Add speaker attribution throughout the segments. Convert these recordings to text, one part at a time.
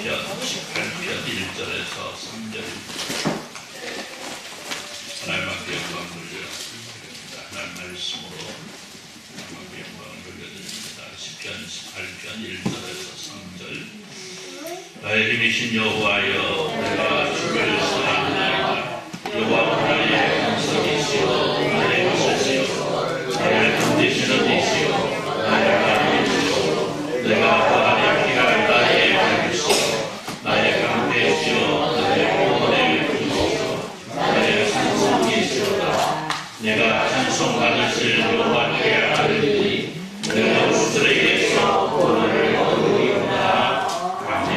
Speaker 1: 18편 1절에서 3절입니다. 하나님 앞에 영광 돌려드립니다. 하나님 말씀으로 하나님 앞에 영광을 돌려드립니다. 시편 18편 1절에서 3절. 나의 힘이신 여호와여, 내가 주를 사랑하나이다. 여호와 나의 영성이시여, 나의 것이시여, 나의 견디시는 이시여, 나의 강이시여, 내가 그 안에 피할 나의 강이시여, 나의 강대시여, 나의 구원의 구주시여, 나의 찬송이시여다. 내가 찬송받으실 여호와께 아뢰니 내가 우리들에게서 구원을 얻으리로다. 아멘.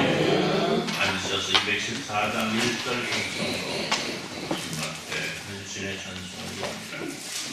Speaker 1: 앉으셔서 214장 1절 찬송으로 주님 앞에 헌신의 찬송을 드립니다.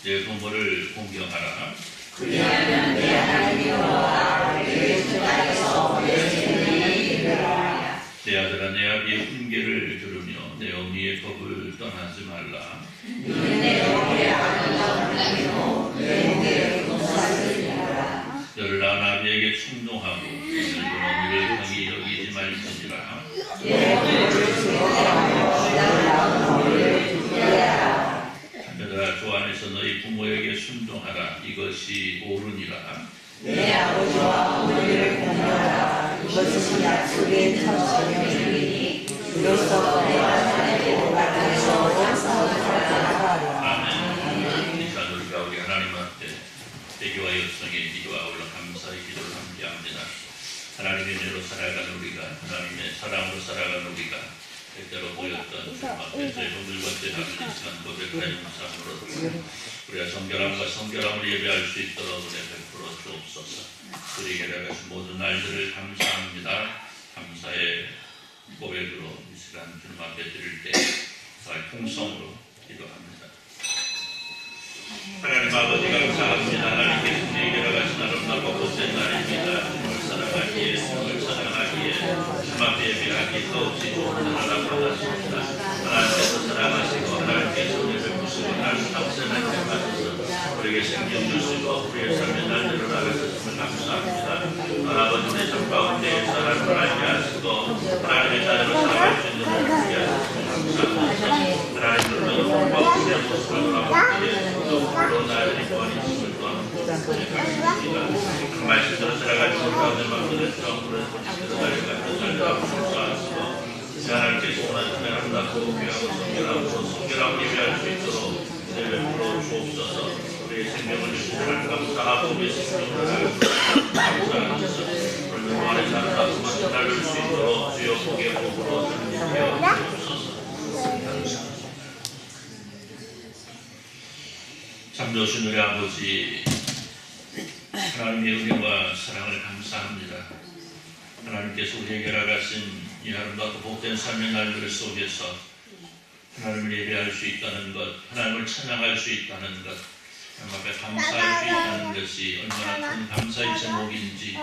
Speaker 1: 내 부모를 공경하라.
Speaker 2: 그리하면 내 하나님 여호와가 내 주방에서 내 생명이 이르리라.
Speaker 1: 내 아들아, 내 아비의 훈계를 들으며 내 어미의 법을 떠나지 말라.
Speaker 2: 이는 내 어미의 아름다운 하나님이요 내 무게를 봉사하리라.
Speaker 1: 너를 낳은 아비에게 충동하고 늙은 어미를 강히 여기지 말지니라.
Speaker 2: 내 어미를 즐거워하며 날 낳은 어미를 두려워하라.
Speaker 1: 자녀들아, 주 안에서 너희 부모에게 순종하라. 이것이 옳으니라.
Speaker 2: 내 아버지와 어머니를 공경하라. 이것이 약속의 첫 명령이니 이로써 내가 하나님의 나라에서 영생을 받으리라.
Speaker 1: 아멘. 이 자들 가운데 하나님 앞에 대교와 역성의 기도와 올라 감사의 기도를 함께합니다. 하나님의 은혜로 살아가는 우리가, 하나님의 사랑으로 살아가는 우리가 때때로 보였던 주님 앞에 저희 분들과 대답을 이 시간 고백하여 감사함으로 우리가 성결함과 성결함을 예배할 수 있도록 은혜 베풀어 주옵소서. 우리에게 나가신 모든 날들을 감사합니다. 감사의 고백으로 이 시간 주님 앞에 드릴 때 풍성으로 기도합니다. 하나님 아버지 감사합니다. 하나님께서 우리에게 나가신 아름답고 복된 날입니다. 주님을 사랑하기에, 주님을 사랑하기에, 주님 앞에 예배하기 더없이 좋은 하나님 받았습니다. 하나님께서 사랑하시고 하나님께서 우리를 베푸시고 하나님 당선하게 하셔서 우리에게 생명 주시고 우리의 삶의 날들을 나가셨음을 감사합니다. 아버지 우리 삶 가운데 사랑을 알게 하시고 하나님의 자녀로 살아갈 수 있는 우리를 알게 하셨음을 감사합니다. 하나님들로 영광과 우리의 모습을 돌아보기에 또 나의 구원이 있음을 또한 그 말씀대로 살아가지 못하는 마음들을 정부를 본인들로 달려가서 살려고 감사하시고 하나님께서 원하시는 아름답고 귀하고 성결하고 예배할 수 있도록 베풀어 주옵소서. 우리의 생명을 주시는 하나님 감사하고 우리의 생명을 감사하셔서 우리 그 안에 아름답고 전달될 수 있도록 주여 복의 복으로 주여 주옵소서. 감사합니다. 참 좋으신 우리 아버지, 하나님의 은혜와 사랑을 감사합니다. 하나님께서 우리에게 나가신 이 아름답고 복된 삶의 날들 속에서 하나님을 예배할 수 있다는 것, 하나님을 찬양할 수 있다는 것, 앞에 감사할 수 있다는 것이 얼마나 큰 감사의 제목인지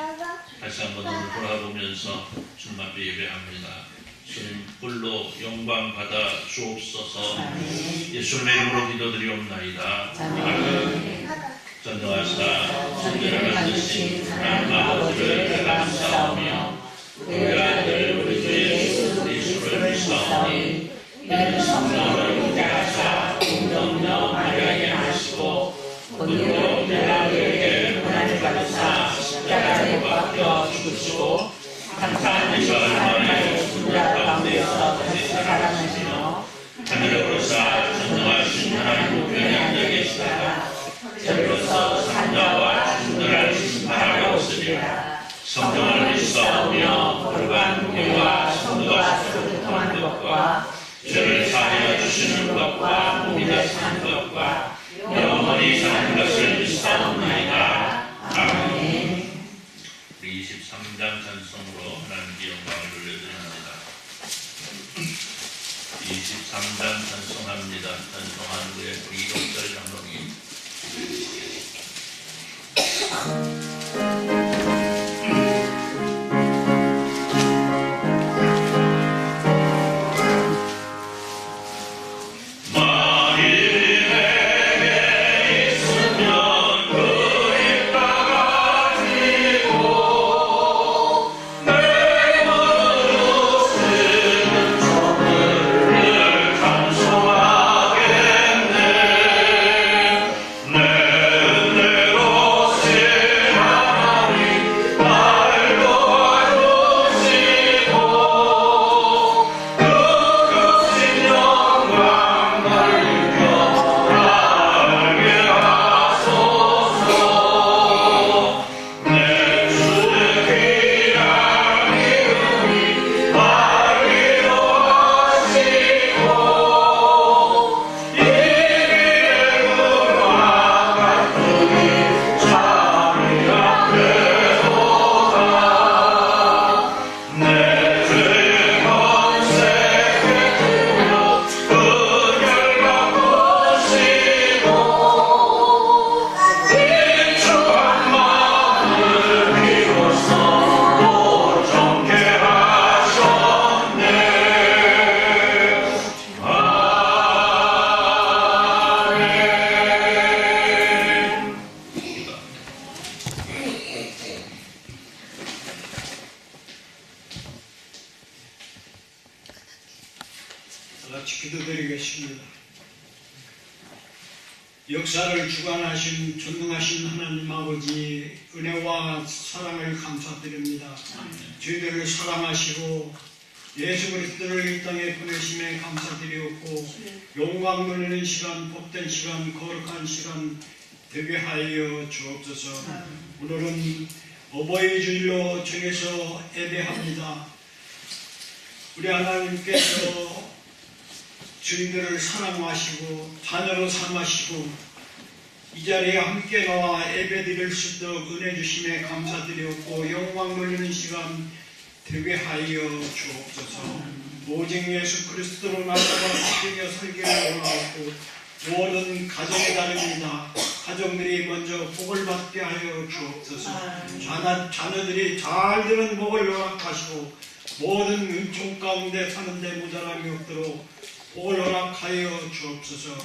Speaker 1: 다시 한번 오늘 돌아보면서 주님 앞에 예배합니다. 주님 홀로 영광 받아 주옵소서. 예수님의 이름으로 기도드리옵나이다. 아멘. 전능하사 천지를 만드신 하나님 아버지를 감사하며 우리 아들 우리 주 예수 그리스도를 믿사오니 이는 성령을 함께 하사 공동녀 마리아에게 하시고 본요 빌라도에게 고난을 받으사 십자가에 못 박혀 죽으시고 감사한 이 사흘 만에 군자 가운데서 다시 살아나시며 하늘에 오르사 전능하신 하나님 우편에 앉아 계시다가 저리로서 산자와 죽음들을 심판하려 오시리라. 성령을 믿사오며 거룩한 교회와 성도가 서로 교통하는 것과 죄를 사하여 주시는 것과 몸이 다스리는 것과 영원히 사는 것을 믿사옵나이다. 아멘. 우리 23장 찬송으로 하나님께 영광을 돌려드립니다. 23장 찬송합니다. 찬송하는 후에 우리 이동철 장로님
Speaker 3: 기도드리겠습니다. 역사를 주관하신 전능하신 하나님 아버지 은혜와 사랑을 감사드립니다. 저희들을 사랑하시고 예수 그리스도를 이 땅에 보내심에 감사드리었고 영광 돌리는 시간, 복된 시간, 거룩한 시간 되게 하여 주옵소서. 오늘은 어버이 주일로 정해서 예배합니다. 우리 하나님께서 주인들을 사랑하시고 자녀로 삼으시고 이 자리에 함께 나와 예배드릴 수 있도록 은혜 주심에 감사드렸고 영광 돌리는 시간 되게 하여 주옵소서. 오직 예수 그리스도로 나타나 주여 설계를 원하고 모든 가정에 다릅니다. 가정들이 먼저 복을 받게 하여 주옵소서. 자녀들이 잘 되는 복을 허락하시고 모든 은총 가운데 사는데 모자람이 없도록 복을 허락하여 주옵소서.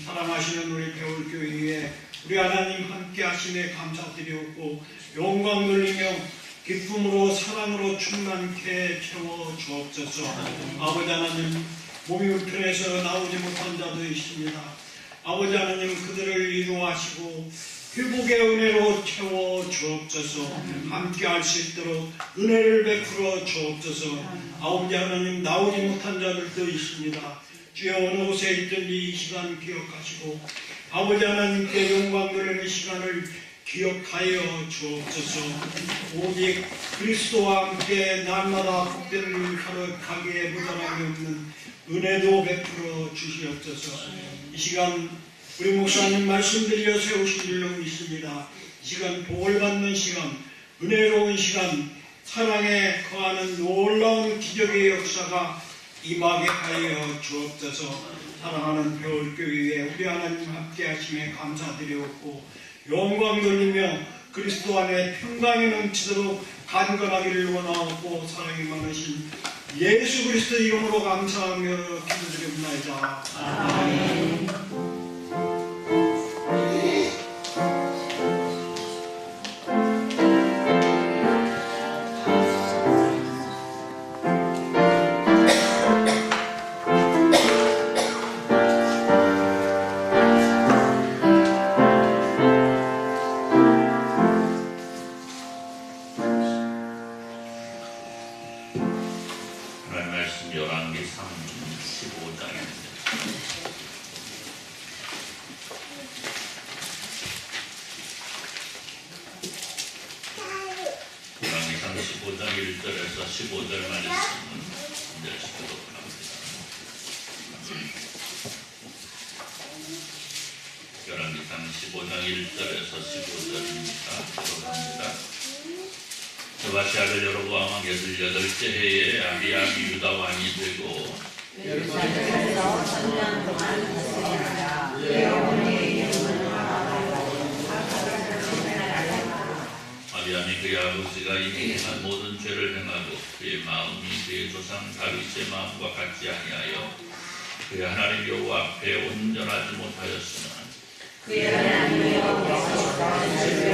Speaker 3: 사랑하시는 우리 배울교회에 우리 하나님 함께 하심에 감사드리옵고 영광 돌리며 기쁨으로 사랑으로 충만케 채워 주옵소서. 아버지 하나님 몸이 불편해서 나오지 못한 자도 있습니다. 아버지 하나님 그들을 이루하시고 회복의 은혜로 채워 주옵소서. 함께 할 수 있도록 은혜를 베풀어 주옵소서. 아버지 하나님 나오지 못한 자들도 있습니다. 주여 어느 곳에 있든지 이 시간 기억하시고 아버지 하나님께 영광 돌리는 시간을 기억하여 주옵소서. 오직 그리스도와 함께 날마다 복된 가게에 모자람이 없는 은혜도 베풀어 주시옵소서. 이 시간 우리 목사님 말씀 들려 세우신 줄로 믿습니다. 이 시간 복을 받는 시간, 은혜로운 시간, 사랑에 거하는 놀라운 기적의 역사가 임하게 하여 주옵소서. 사랑하는 배울교회에 우리 하나님 함께 하심에 감사드리옵고 영광 돌리며 그리스도 안에 평강이 넘치도록 간건하기를 원하옵고 사랑이 많으신 예수 그리스도 이름으로 감사하며 기도드립니다. 아멘.
Speaker 1: 여호와시아를 여로보암 18째 해에 아비암이 유다 왕이 되고
Speaker 2: 예루살렘에서 3년 동안 다스리니라. 여호와의 이름은
Speaker 1: 아비암이 그의 아버지가 이미 행한 모든 죄를 행하고 그의 마음이 그의 조상 다윗의 마음과 같지 아니하여 그의 하나님 여호와 앞에 온전하지 못하였으나
Speaker 2: 그의 하나님 여호와께서 주를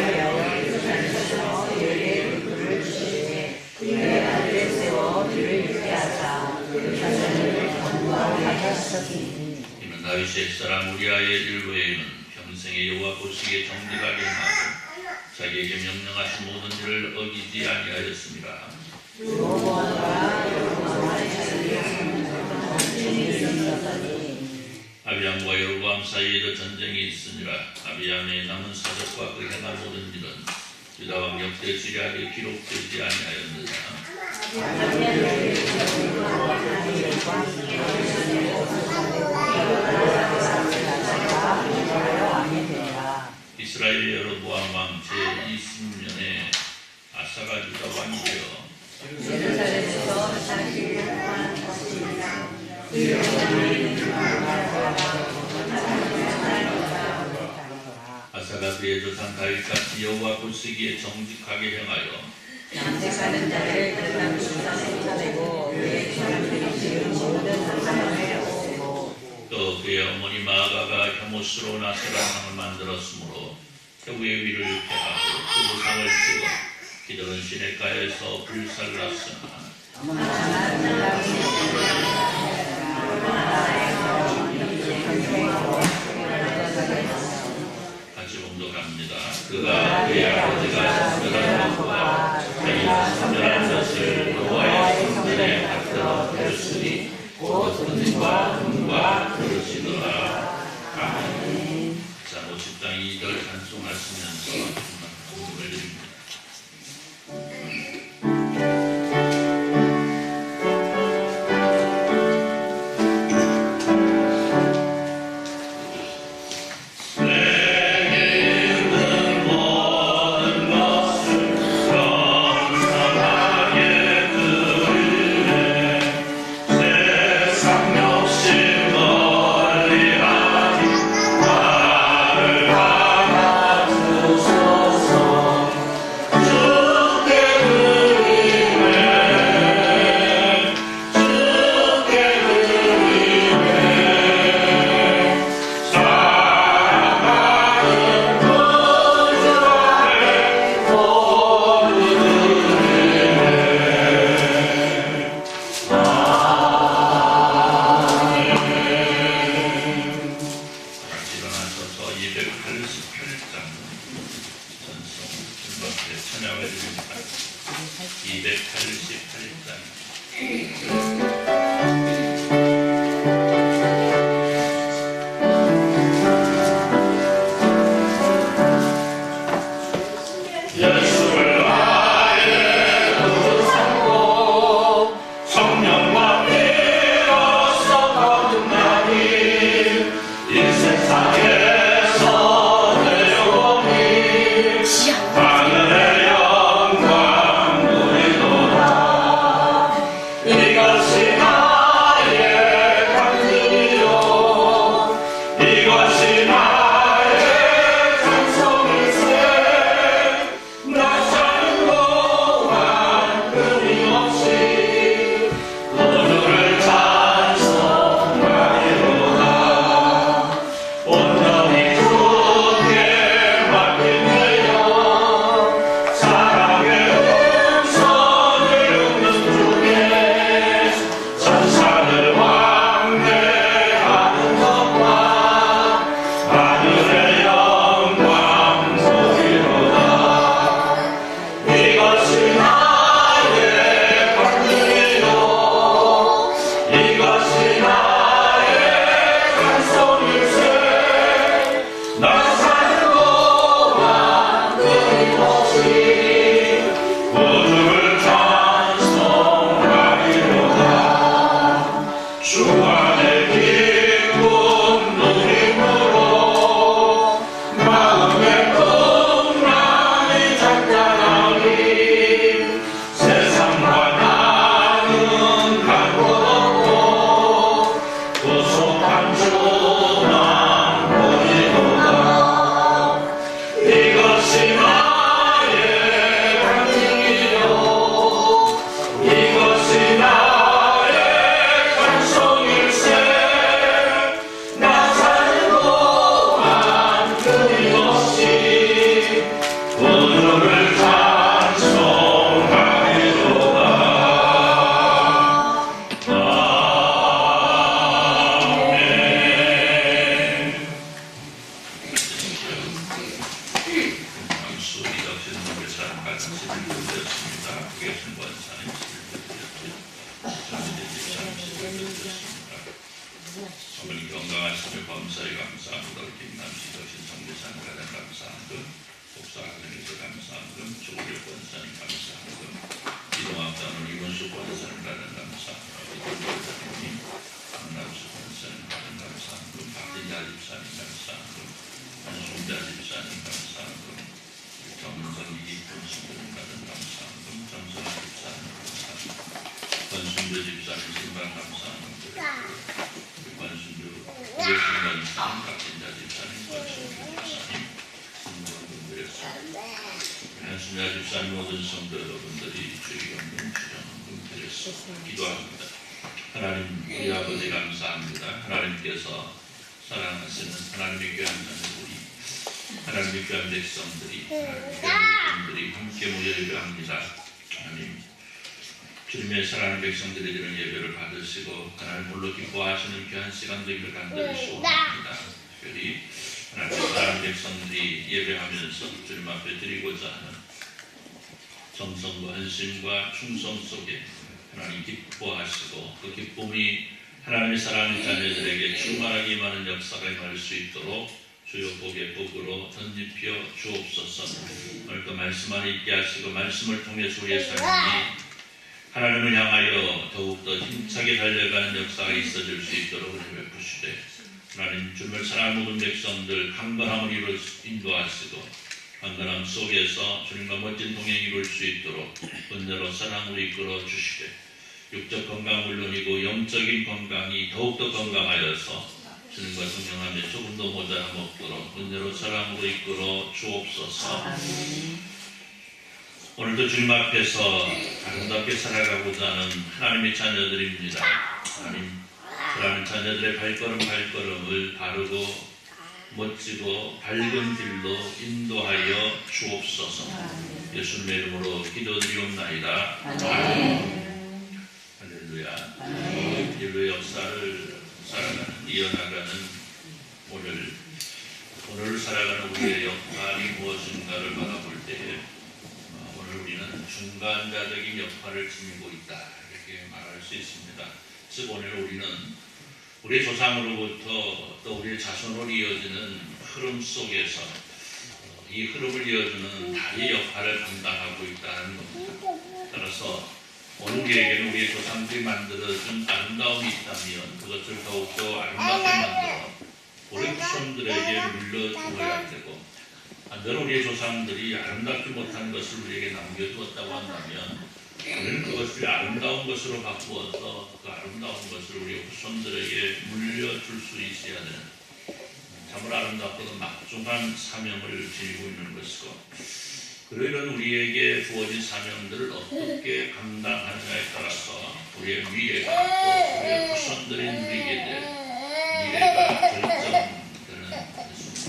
Speaker 2: 예루살렘에서 그에게 물을 주시되 그의 발을 세워 그를 있게 하사 그 자손을 견고하게 하셨으니
Speaker 1: 이는 다윗의 옛사람 우리아의 일 외에는 평생에 여호와 보시기에 정직하게 행하고 자기에게 명령하신 모든 일을 어기지 아니하였습니다. 아비암과 여로보암 사이에도 전쟁이 있으니라. 아비암의 남은 사적과 그 행한 모든 일은 유다 왕 역대 지략에 기록되지 아니하였느냐. 이스라엘 여로보암 왕 제20년에 아사가 유다 왕이 되어
Speaker 2: 예루살렘에서 40일 동안 거치니라.
Speaker 1: 아사가 그의 조상 다윗같이 여호와 보시기에 정직하게 행하여
Speaker 2: 남색하는 자를 그날 수산에 쳐내고 그의 사람들이 지은 모든 상상을 없애고
Speaker 1: 또 그의 어머니 마아가가 혐오스러운 아세라상을 만들었으므로 태우의 위를 폐하고 그 우상을 찍어 기드론 시내가에서 불살랐으나 같이 봉독합니다. 그가 그의 아버지가 성전한 것과 자기가 성전한 것을 여호와의 성전에 갖다 드렸으니 곧 은과 금과 그릇이더라. 아멘. 자, 50장 2절 찬송하시면서 말씀을 드립니다.
Speaker 4: So
Speaker 1: 드렸습니다. 어머니 건강하시며 범사에 감사합니다. 김남시 여신 성대산 가장 감사함금 복사학원에서 감사함금 조우력 권사님 감사함금 이동학단원 이원수 권사님 가장 감사합니다. 이동권사님 강남수 권사님 가장 감사함금 박진자 집사님 감사함금 한송자 집사님 감사함금 정은성 이기쁜 신부님 가장 감사함금 정성아 집사님 감사합니다. 권순주 집사님 신방 감사함금 권순주 우리의 신방사님 박진자 집사님 권순주 집사님 신부님 드렸습니다. 한순자 집사님 모든 성도 여러분들이 주의 없는 주정금 드렸습니다. 기도합니다. 하나님 우리 아버지 감사합니다. 하나님께서 사랑하시는 하나님의 귀한 자녀들이 하나님의 귀한 백성들이 하나님의 귀한 분들이 함께 모여 예배합니다. 하나님 주님의 사랑하는 백성들이 이런 예배를 받으시고 하나님 홀로 기뻐하시는 귀한 시간 되기를 간절히 소원합니다. 특별히 하나님의 사랑하는 백성들이 예배하면서 주님 앞에 드리고자 하는 정성과 헌신과 충성 속에 하나님 기뻐하시고 그 기쁨이 하나님의 사랑하는 자녀들에게 충만하게 임하는 역사가 임할 수 있도록 주여 복의 복으로 덧입혀 주옵소서. 오늘도 말씀 안에 있게 하시고 말씀을 통해서 우리의 삶이 하나님을 향하여 더욱더 힘차게 달려가는 역사가 있어질 수 있도록 은혜 베푸시되 하나님 주님을 사랑하는 모든 백성들 강건함을 인도하시고 강건함 속에서 주님과 멋진 동행 이룰 수 있도록 은혜로 사랑으로 이끌어 주시되 육적 건강 물론이고 영적인 건강이 더욱더 건강하여서 주님과 동행하며 조금도 모자람 없도록 은혜로 사랑으로 이끌어 주옵소서. 오늘도 주님 앞에서 아름답게 살아가고자 하는 하나님의 자녀들입니다. 하나님 사랑하는 자녀들의 발걸음을 바르고 멋지고 밝은 길로 인도하여 주옵소서. 예수님의 이름으로 기도드리옵나이다. 할렐루야. 인류의 역사를 이어나가는 오늘 살아가는 우리의 역할이 무엇인가를 바라볼 때에 오늘 우리는 중간자적인 역할을 지니고 있다 이렇게 말할 수 있습니다. 즉 오늘 우리는 우리 조상으로부터 또 우리 자손으로 이어지는 흐름 속에서 이 흐름을 이어주는 다리의 역할을 감당하고 있다는 겁니다. 따라서 오늘 우리에게는 우리의 조상들이 만들어준 아름다움이 있다면 그것을 더욱더 아름답게 만들어 우리 후손들에게 물려주어야 되고 반대로 우리의 조상들이 아름답지 못한 것을 우리에게 남겨두었다고 한다면 우리는 그것을 아름다운 것으로 바꾸어서 그 아름다운 것을 우리 후손들에게 물려줄 수 있어야 되는 참으로 아름답고도 막중한 사명을 지니고 있는 것이고 그리고 이런 우리에게 주어진 사명들을 어떻게 감당하느냐에 따라서 우리의 미래가 또 우리의 후손들이 누리게 될 미래가 결정되는 것입니다.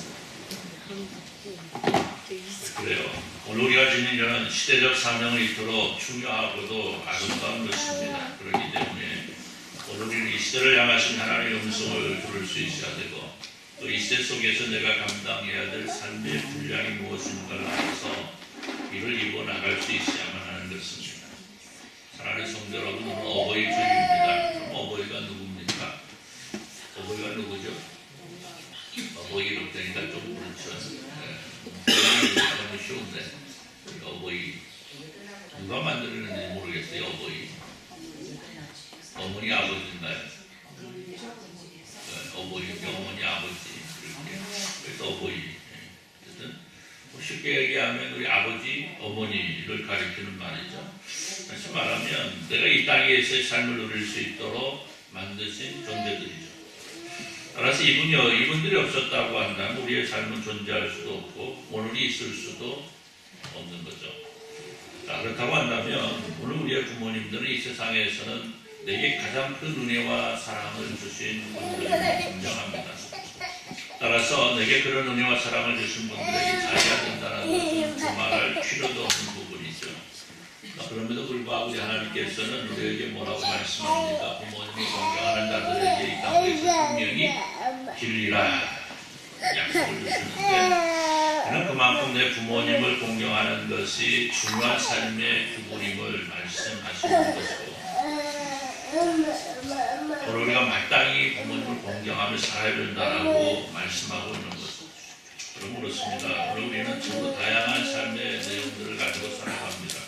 Speaker 1: 그래요. 오늘 우리가 지닌 이런 시대적 사명은 이토록 중요하고도 아름다운 것입니다. 그렇기 때문에 오늘 우리는 이 시대를 향하신 하나님의 음성을 들을 수 있어야 되고 또 이 시대 속에서 내가 감당해야 될 삶의 분량이 무엇인가를 알아서 이를 이루어 나갈 수 있어야만 하는 것입니다. 사랑하는 성도 여러분, 오늘 어버이 주일입니다. 그럼 어버이가 누굽니까? 어버이가 누구죠? 어버이 이럴 때니까 좀 그렇죠. 너무 쉬운데 어버이 누가 만들었는지 모르겠어요. 어버이 어머니 아버지인가요? 어버이 어머니 아버지 이렇게 그래서 어버이 어쨌든 쉽게 얘기하면 우리 아버지 어머니를 가리키는 말이죠. 다시 말하면 내가 이 땅에서의 삶을 누릴 수 있도록 만드신 존재들이죠. 따라서 이분들이 없었다고 한다면 우리의 삶은 존재할 수도 없고 오늘이 있을 수도 없는 거죠. 자, 그렇다고 한다면 오늘 우리의 부모님들은 이 세상에서는 내게 가장 큰 은혜와 사랑을 주신 분들이 분명합니다. 따라서 내게 그런 은혜와 사랑을 주신 분들에게 잘해야 된다는 것은 두말할 필요도 없는 부분이죠. 그럼에도 불구하고 우리 하나님께서는 우리에게 뭐라고 말씀합니까? 부모님이 건강하는 자들에게 이 땅에서 분명히 길리라 약속을 주시는데 저는 그만큼 내 부모님을 공경하는 것이 중요한 삶의 부분임을 말씀하시는 것이고 존경하며 살아야 된다라고 말씀하고 있는 것은 그럼 그렇습니다. 우리는 전부 다양한 삶의 내용들을 가지고 살아갑니다.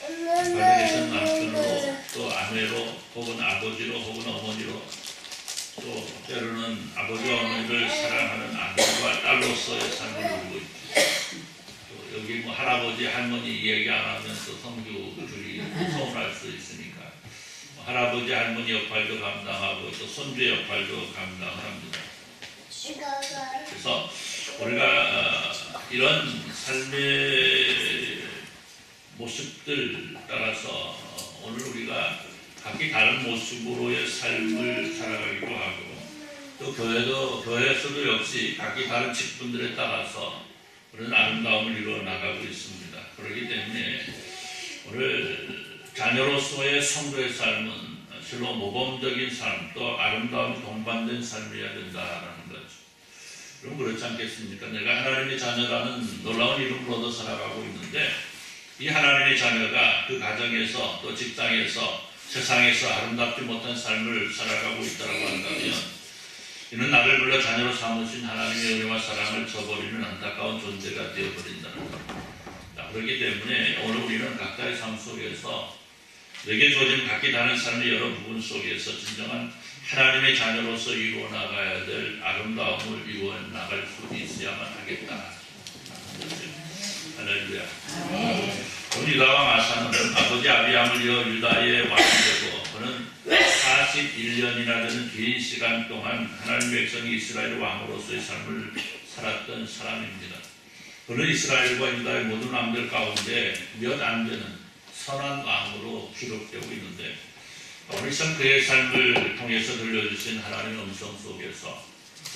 Speaker 1: 가정에서는 남편으로 또 아내로 혹은 아버지로 혹은 어머니로 또 때로는 아버지와 어머니를 사랑하는 아들과 딸로서의 삶을 누리고 있죠. 또 여기 뭐 할아버지 할머니 얘기 안 하면 또 성교들이 서운할 수 있으니까 할아버지 할머니 역할도 감당하고 또 손주 역할도 감당합니다. 그래서 우리가 이런 삶의 모습들 따라서 오늘 우리가 각기 다른 모습으로의 삶을 살아가기도 하고 또 교회에서도 역시 각기 다른 직분들에 따라서 그런 아름다움을 이루어 나가고 있습니다. 그렇기 때문에 오늘 자녀로서의 성도의 삶은 실로 모범적인 삶 또 아름다움이 동반된 삶이어야 된다라는 거죠. 그럼 그렇지 않겠습니까? 내가 하나님의 자녀라는 놀라운 이름으로도 살아가고 있는데 이 하나님의 자녀가 그 가정에서 또 직장에서 세상에서 아름답지 못한 삶을 살아가고 있다고 한다면 이는 나를 불러 자녀로 삼으신 하나님의 은혜와 사랑을 저버리는 안타까운 존재가 되어버린다는 겁니다. 그렇기 때문에 오늘 우리는 각자의 삶 속에서 내게 주어진 각기 다른 삶의 여러 부분 속에서 진정한 하나님의 자녀로서 이루어 나가야 될 아름다움을 이루어 나갈 수 있어야만 하겠다. 할렐루야. 유다왕 아사는 아버지 아비암을 이어 유다의 왕이 되고 그는 41년이나 되는 긴 시간 동안 하나님의 백성이 이스라엘 왕으로서의 삶을 살았던 사람입니다. 그는 이스라엘과 유다의 모든 왕들 가운데 몇 안 되는 선한 왕으로 기록되고 있는데 오늘 참 그의 삶을 통해서 들려주신 하나님의 음성 속에서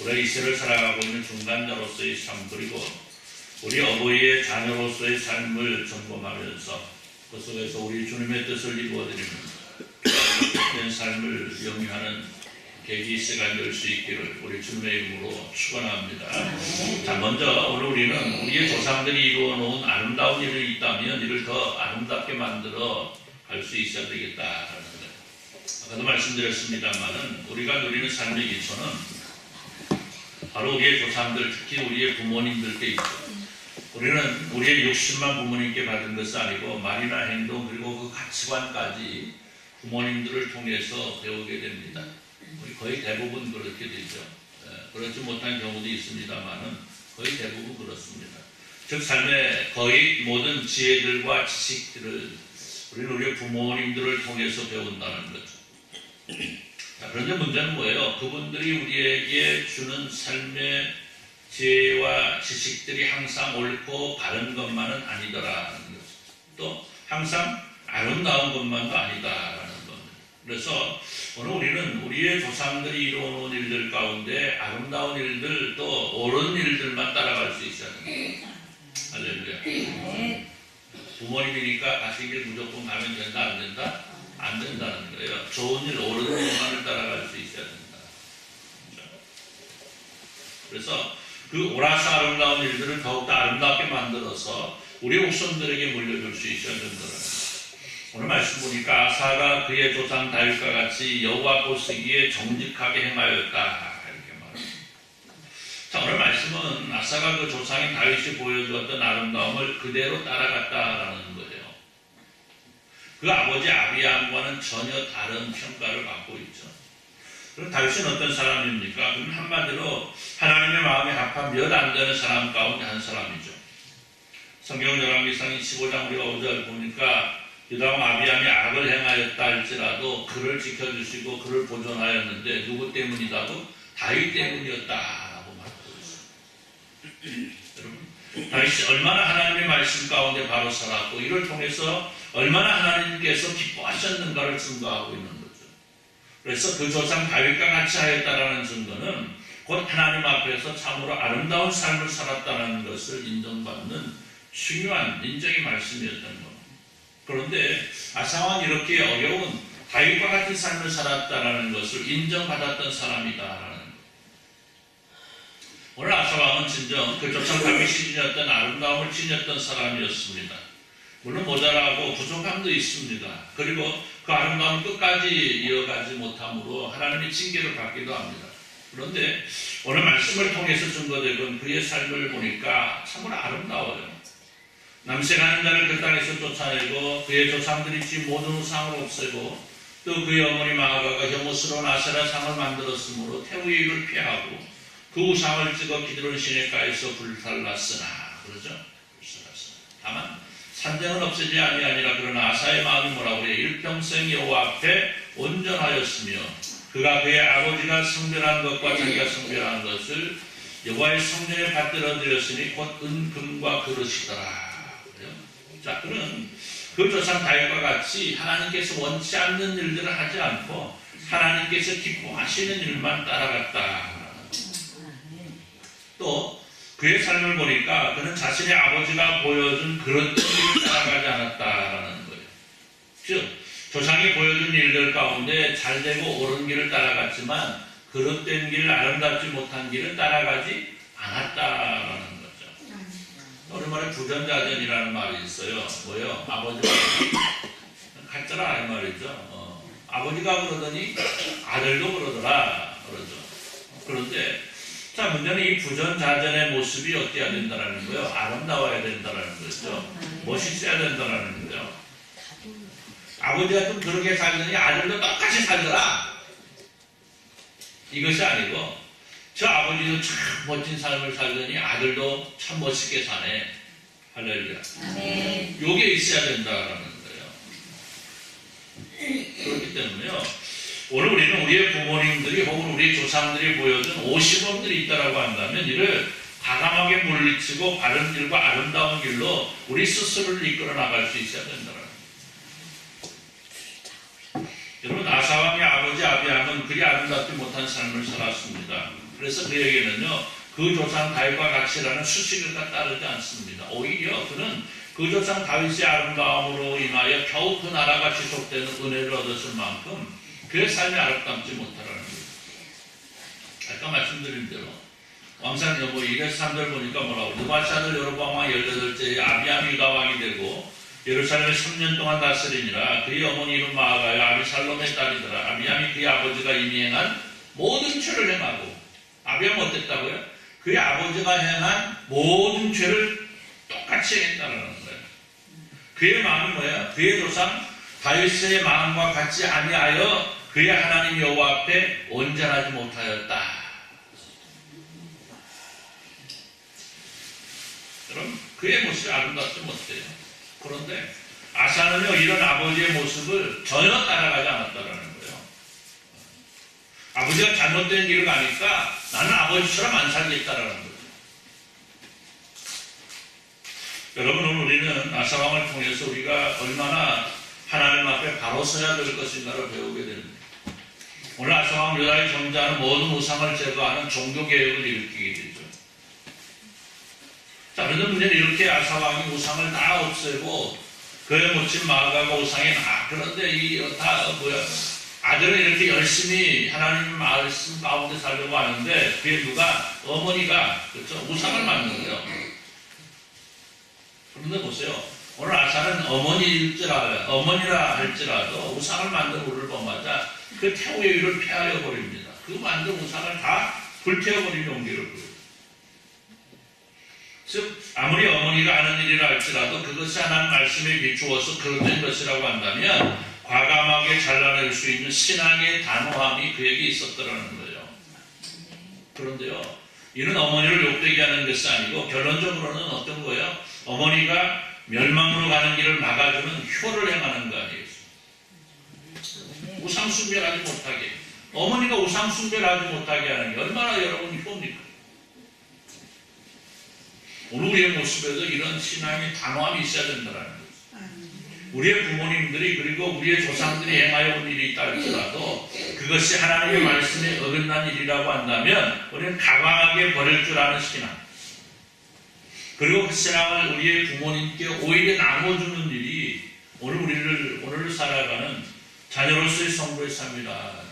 Speaker 1: 우리가 이 세를 살아가고 있는 중간자로서의 삶 그리고 우리 어버이의 자녀로서의 삶을 점검하면서 그 속에서 우리 주님의 뜻을 이루어드리는 그런 삶을 영위하는 계기 시간 열 수 있기를 우리 주님의 이름으로 축원합니다. 자, 먼저 오늘 우리는 우리의 조상들이 이루어 놓은 아름다운 일이 있다면 이를 더 아름답게 만들어 갈 수 있어야 되겠다라는 거예요. 아까도 말씀드렸습니다만은 우리가 누리는 삶의 기초는 바로 우리의 조상들 특히 우리의 부모님들께 있죠. 우리는 우리의 60만 부모님께 받은 것은 아니고 말이나 행동 그리고 그 가치관까지 부모님들을 통해서 배우게 됩니다. 우리 거의 대부분 그렇게 되죠. 그렇지 못한 경우도 있습니다만은 거의 대부분 그렇습니다. 즉 삶의 거의 모든 지혜들과 지식들을 우리는 우리의 부모님들을 통해서 배운다는 거죠. 자, 그런데 문제는 뭐예요? 그분들이 우리에게 주는 삶의 지혜와 지식들이 항상 옳고 바른 것만은 아니더라라는 거죠. 또 항상 아름다운 것만도 아니다라는 겁니다. 그래서 오늘 우리는 우리의 조상들이 이루어놓은 일들 가운데 아름다운 일들 또 옳은 일들만 따라갈 수 있어야 됩니다. 할렐루야. 부모님이니까 가시길 무조건 가면 된다 안 된다? 안 된다는 거예요. 좋은 일 옳은 일만을 따라갈 수 있어야 된다. 그래서 그 옳아서 아름다운 일들을 더욱더 아름답게 만들어서 우리 후손들에게 물려줄 수 있어야 된다. 오늘 말씀 보니까 아사가 그의 조상 다윗과 같이 여호와 보시기에 정직하게 행하였다 이렇게 말합니다. 자, 오늘 말씀은 아사가 그 조상인 다윗이 보여주었던 아름다움을 그대로 따라갔다라는 거예요. 그 아버지 아비암과는 전혀 다른 평가를 받고 있죠. 그럼 다윗은 어떤 사람입니까? 그럼 한마디로 하나님의 마음에 합한 몇 안 되는 사람 가운데 한 사람이죠. 성경 열왕기상 15장 우리가 5절 보니까 유다왕 아비암이 악을 행하였다 할지라도 그를 지켜주시고 그를 보존하였는데 누구 때문이다고? 다윗 때문이었다라고 말하고 있습니다. 여러분, 다윗이 얼마나 하나님의 말씀 가운데 바로 살았고 이를 통해서 얼마나 하나님께서 기뻐하셨는가를 증거하고 있는 거죠. 그래서 그 조상 다윗과 같이 하였다라는 증거는 곧 하나님 앞에서 참으로 아름다운 삶을 살았다는 것을 인정받는 중요한 인정의 말씀이었던 겁니다. 그런데 아사왕은 이렇게 어려운 다윗과 같은 삶을 살았다는 것을 인정받았던 사람이다라는 것. 오늘 아사왕은 진정 그 조상 다윗이 지녔던 아름다움을 지녔던 사람이었습니다. 물론 모자라고 부족함도 있습니다. 그리고 그 아름다움을 끝까지 이어가지 못함으로 하나님의 징계를 받기도 합니다. 그런데 오늘 말씀을 통해서 증거되건 그의 삶을 보니까 참으로 아름다워요. 남색하는 자를 그 땅에서 쫓아내고 그의 조상들이 지 모든 우상을 없애고 또 그의 어머니 마아가가 혐오스러운 아세라 상을 만들었으므로 태우의 일을 피하고 그 우상을 찍어 기드론 시내가에서 불살랐으나 그러죠? 불살랐으나 다만 산정은 없애지 아니하니라. 그러나 아사의 마음이 뭐라고 그래요? 일평생 여호와 앞에 온전하였으며 그가 그의 아버지가 성별한 것과 자기가 성별한 것을 여호와의 성전에 받들어 드렸으니 곧 은금과 그릇이더라. 그래요? 자, 그는 그 조상 다윗과 같이 하나님께서 원치 않는 일들을 하지 않고 하나님께서 기뻐하시는 일만 따라갔다. 또 그의 삶을 보니까 그는 자신의 아버지가 보여준 그런 일을 따라가지 않았다라는 거예요. 즉 조상이 보여준 일들 가운데 잘되고 옳은 길을 따라갔지만 그릇된 길, 아름답지 못한 길을 따라가지 않았다라는 거죠. 오랜만에 부전자전이라는 말이 있어요. 뭐예요? 아버지가 가짜라 이 말이죠. 아버지가 그러더니 아들도 그러더라 그러죠. 그런데 자, 문제는 이 부전자전의 모습이 어때야 된다는 거예요? 아름다워야 된다는 거죠. 멋있어야 된다는 거예요. 아버지가 좀 그렇게 살더니 아들도 똑같이 살더라. 이것이 아니고 저 아버지도 참 멋진 삶을 살더니 아들도 참 멋있게 사네. 할렐루야. 요게 있어야 된다는 거예요. 그렇기 때문에요. 오늘 우리는 우리의 부모님들이 혹은 우리 조상들이 보여준 오시범들이 있다라고 한다면 이를 과감하게 물리치고 바른 길과 아름다운 길로 우리 스스로를 이끌어 나갈 수 있어야 된다는 거예요. 여러분 아사왕의 아버지 아비암은 그리 아름답지 못한 삶을 살았습니다. 그래서 그에게는요 그 조상 다윗과 같이라는 수식어가 따르지 않습니다. 오히려 그는 그 조상 다윗의 아름다움으로 인하여 겨우 그 나라가 지속되는 은혜를 얻었을 만큼 그의 삶이 아름답지 못하라는 거예요. 아까 말씀드린 대로 왕상 여보 203절 보니까 뭐라고 느바샤들 여로보암 18세에 아비암이 유다 왕이 되고 예루살렘에 3년 동안 다스리니라. 그의 어머니 이름 마아가요 아비살롬의 딸이더라. 아비암이 그의 아버지가 이미 행한 모든 죄를 행하고 아비암은 어땠다고요? 그의 아버지가 행한 모든 죄를 똑같이 행했다는 거예요. 그의 마음이 뭐예요? 그의 조상 다윗의 마음과 같지 아니하여 그의 하나님 여호와 앞에 온전하지 못하였다. 여러분 그의 모습이 아름답지 못해요. 그런데 아사는요 이런 아버지의 모습을 전혀 따라가지 않았다는 거예요. 아버지가 잘못된 길을 가니까 나는 아버지처럼 안 살겠다라는 거예요. 여러분 오늘 우리는 아사왕을 통해서 우리가 얼마나 하나님 앞에 바로 서야 될 것인가를 배우게 됩니다. 오늘 아사왕 유다의 정자는 모든 우상을 제거하는 종교개혁을 일으키게 되죠. 자, 그런데 문제는 이렇게 아사왕이 우상을 다 없애고 그의 모친 마아가가 우상에 그런데 아들은 이렇게 열심히 하나님 말씀 가운데 살려고 하는데 그게 누가? 어머니가 그렇죠? 우상을 만든 거예요. 그런데 보세요. 오늘 아사는 어머니라 할지라도 우상을 만든 우리를 보마자 그 태우의 일을 피하여 버립니다. 그 만든 우상을 다 불태워버리는 용기를 보여요. 즉 아무리 어머니가 하는 일이라 할지라도 그것이 하나님 말씀에 비추어서 그런 것이라고 한다면 과감하게 잘라낼 수 있는 신앙의 단호함이 그에게 있었더라는 거예요. 그런데요 이는 어머니를 욕되게 하는 것이 아니고 결론적으로는 어떤 거예요? 어머니가 멸망으로 가는 길을 막아주는 효를 행하는 거 아니에요. 우상 숭배하지 못하게 어머니가 우상 숭배하지 못하게 하는 게 얼마나 여러분 효입니까? 오늘 우리의 모습에도 이런 신앙의 단호함이 있어야 된다는 거예요. 우리의 부모님들이 그리고 우리의 조상들이 행하여 온 일이 있다 할지라도 그것이 하나님의 말씀에 어긋난 일이라고 한다면 우리는 가방하게 버릴 줄 아는 신앙 그리고 그 신앙을 우리의 부모님께 오히려 나눠주는 일이 오늘 살아가는 자녀로서의 성도의 삶이다.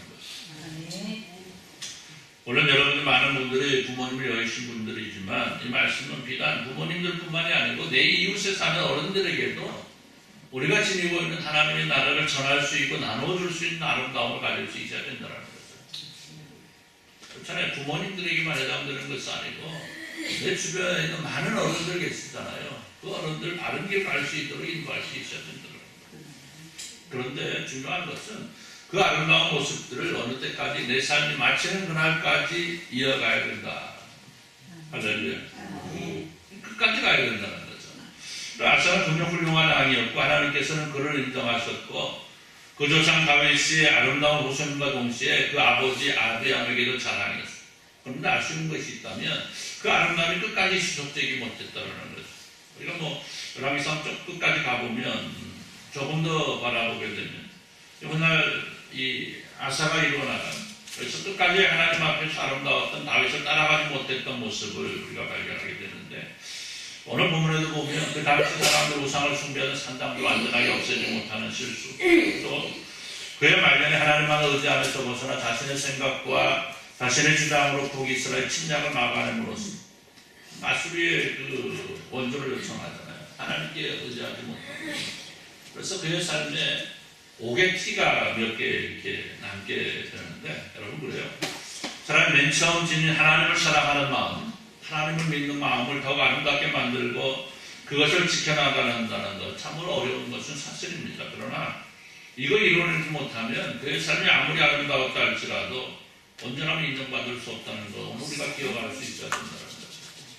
Speaker 1: 물론 여러분들 많은 분들이 부모님을 여기신 분들이지만 이 말씀은 비단 부모님들뿐만이 아니고 내 이웃에 사는 어른들에게도 우리가 지니고 있는 하나님의 나라를 전할 수 있고 나눠줄 수 있는 아름다움을 가질 수 있어야 된다는 거죠. 그렇잖아요. 부모님들에게만 해당되는 것이 아니고 내 주변에 있는 많은 어른들 계시잖아요. 그 어른들 바른 길을 갈 수 있도록 인도할 수 있어야 된다. 그런데 중요한 것은 그 아름다운 모습들을 어느 때까지 내 삶이 마치는 그날까지 이어가야 된다. 할렐루야. 끝까지 가야 된다는 거죠. 아사는 분명 훌륭한 왕이었고 하나님께서는 그를 인정하셨고 그 조상 다윗의 아름다운 후손과 동시에 그 아버지 아브라함에게도 자랑했어요. 그런데 아쉬운 것이 있다면 그 아름다움이 끝까지 지속되지 못했다는 거죠. 우리가 열왕기상 쪽 끝까지 가보면 조금 더 바라보게 되면 오늘 이 아사가 일어나간 그래서 끝까지 하나님 앞에서 아름다웠던 다윗을 따라가지 못했던 모습을 우리가 발견하게 되는데 오늘 본문에도 보면 그 당시 사람들 우상을 숭배하는 산당도 완전하게 없애지 못하는 실수 또 그의 말년에 하나님만 의지하면서 벗어나 자신의 생각과 자신의 주장으로 북이스라엘 침략을 막아냄으로써 아수리의 그 원조를 요청하잖아요. 하나님께 의지하지 못하고 그래서 그의 삶에 옥의 티가 몇 개 이렇게 남게 되는데 여러분 그래요. 사람이 맨 처음 지닌 하나님을 사랑하는 마음 하나님을 믿는 마음을 더욱 아름답게 만들고 그것을 지켜나가는다는 것 참으로 어려운 것은 사실입니다. 그러나 이거 이루어내지 못하면 그의 삶이 아무리 아름다웠다 할지라도 온전함을 인정받을 수 없다는 것 오늘 우리가 기억할 수 있어야 된다는 거죠.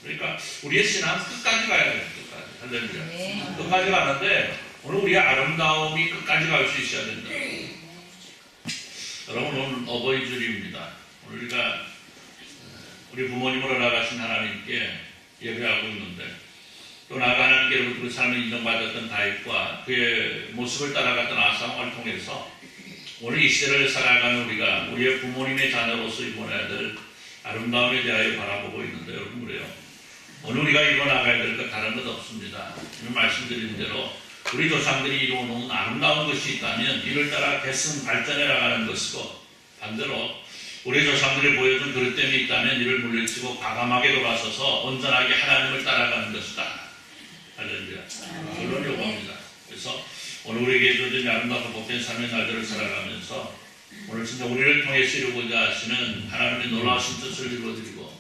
Speaker 1: 그러니까 우리의 신앙은 끝까지 가야 돼요. 끝까지. 할렐루야. 끝까지 가는데 오늘 우리의 아름다움이 끝까지 갈 수 있어야 된다. 여러분 오늘 어버이주일입니다. 오늘 우리가 우리 부모님으로 나가신 하나님께 예배하고 있는데 또 나아가 하나님께로부터 그 삶을 인정받았던 다윗과 그의 모습을 따라갔던 아사왕을 통해서 오늘 이 시대를 살아가는 우리가 우리의 부모님의 자녀로서 이뤄내야 될 아름다움에 대하여 바라보고 있는데 여러분 그래요. 오늘 우리가 이뤄나가야 될 것 다른 것 없습니다. 지금 말씀드린 대로 우리 조상들이 이루어놓은 아름다운 것이 있다면 이를 따라 계승 발전해 나가는 것이고 반대로 우리 조상들이 보여준 그릇됨이 있다면 이를 물리치고 과감하게 돌아서서 온전하게 하나님을 따라가는 것이다. 할렐루야. 결론이 요겁니다. 그래서 오늘 우리에게 주어진 아름답고 복된 삶의 날들을 살아가면서 오늘 진짜 우리를 통해서 이루고자 하시는 하나님의 놀라우신 뜻을 이루어드리고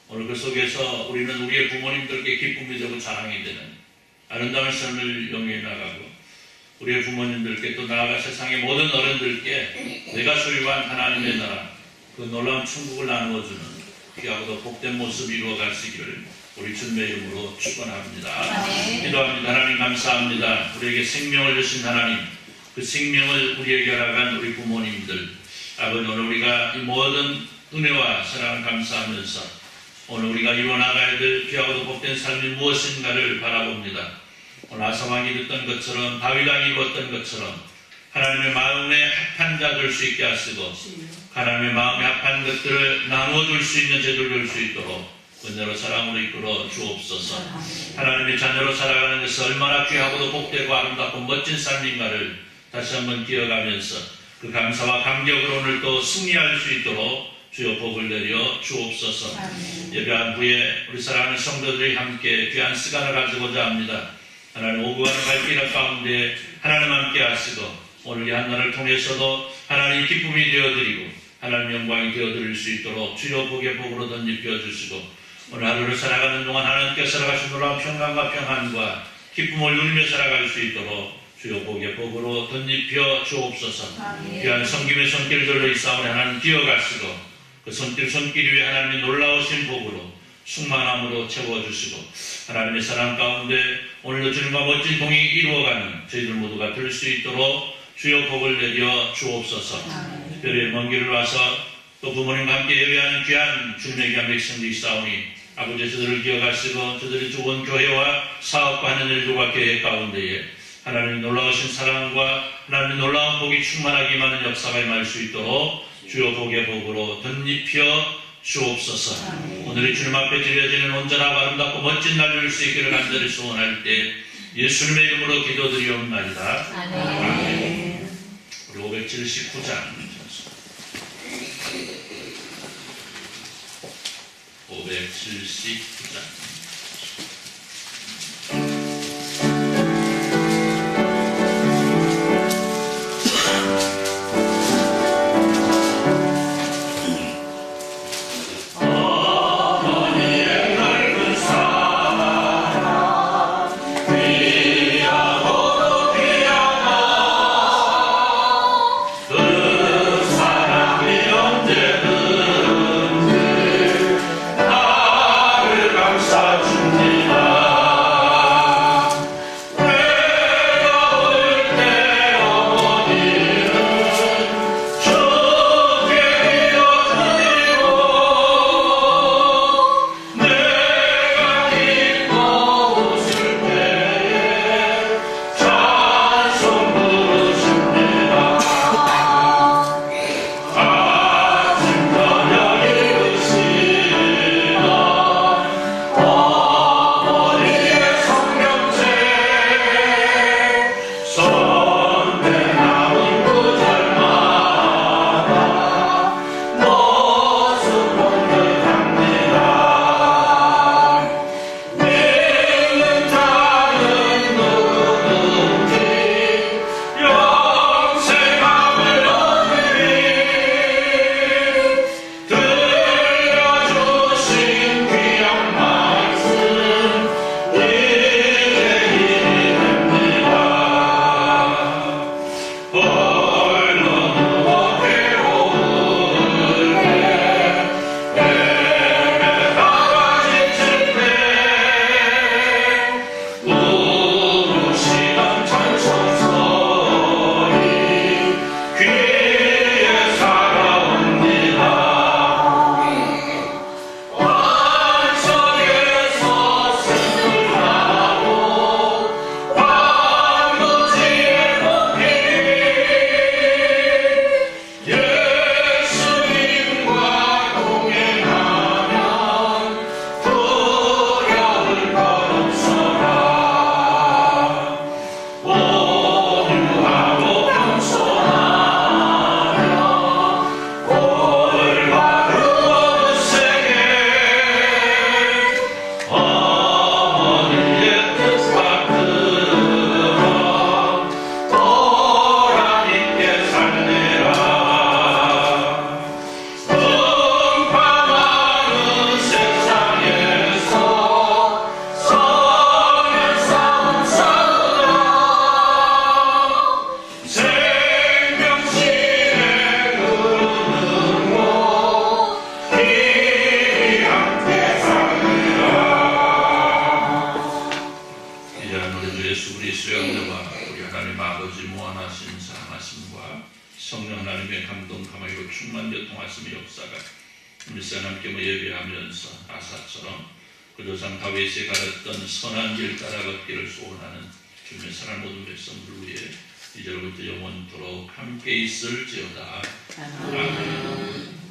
Speaker 1: 오늘 그 속에서 우리는 우리의 부모님들께 기쁨이 되고 자랑이 되는 아름다운 삶을 영위해 나가고 우리의 부모님들께 또 나아가 세상의 모든 어른들께 내가 소유한 하나님의 나라 그 놀라운 천국을 나누어주는 귀하고도 복된 모습 이루어갈 수 있기를 우리 주님의 이름으로 축원합니다. 기도합니다. 하나님 감사합니다. 우리에게 생명을 주신 하나님 그 생명을 우리에게 허락한 우리 부모님들 아버지 오늘 우리가 이 모든 은혜와 사랑을 감사하면서 오늘 우리가 이뤄나가야 될 귀하고도 복된 삶이 무엇인가를 바라봅니다. 오늘 아사왕이 이뤘던 것처럼 다윗왕이 이루었던 것처럼 하나님의 마음에 합한 자 될 수 있게 하시고 하나님의 마음에 합한 것들을 나누어 줄 수 있는 제도를 줄 수 있도록 은혜로 사랑으로 이끌어 주옵소서. 하나님의 자녀로 살아가는 것이 얼마나 귀하고도 복되고 아름답고 멋진 삶인가를 다시 한번 기억하면서 그 감사와 감격으로 오늘 또 승리할 수 있도록 주여 복을 내려 주옵소서. 예배한 후에 우리 사랑하는 성도들이 함께 귀한 시간을 가지고자 합니다. 하나님 오구하는 발길 가운데 하나님 함께 하시고 오늘 이 한날을 통해서도 하나님 기쁨이 되어드리고 하나님 영광이 되어드릴 수 있도록 주여 복의 복으로 덧입혀 주시고 오늘 하루를 살아가는 동안 하나님께서 살아가신 놀라운 평강과 평안과 기쁨을 누리며 살아갈 수 있도록 주여 복의 복으로 덧입혀 주옵소서. 귀한 섬김의 손길들로 이 싸움을 하나님 기어가시고 그 손길 위에 하나님의 놀라우신 복으로 충만함으로 채워주시고 하나님의 사랑 가운데 오늘도 주님과 멋진 동행이 이루어가는 저희들 모두가 될 수 있도록 주여 복을 내려 주옵소서. 특별히 먼 길을 와서 또 부모님과 함께 예배하는 귀한 주님의 귀한 백성들이 싸우니 아버지 저들을 기억하시고 저들이 좋은 교회와 사업과 하는 일들과 계획 가운데에 하나님의 놀라우신 사랑과 하나님의 놀라운 복이 충만하기만 하는 역사가 임할 수 있도록 주여 복의 복으로 덧입혀 주옵소서. 오늘이 주님 앞에 드려지는 온전하고 아름답고 멋진 날 될 수 있기를 간절히 소원할 때 예수님의 이름으로 기도드리옵나이다. 아멘. 우리 579장 579장 말씀의 역사가 우리 시간 함께 예배하면서 아사처럼 그 조상 다윗이 가렸던 선한 길 따라 걷기를 소원하는 주님의 사랑 모든 백성들 위해 이제로부터 영원토록 함께 있을지어다. 아멘.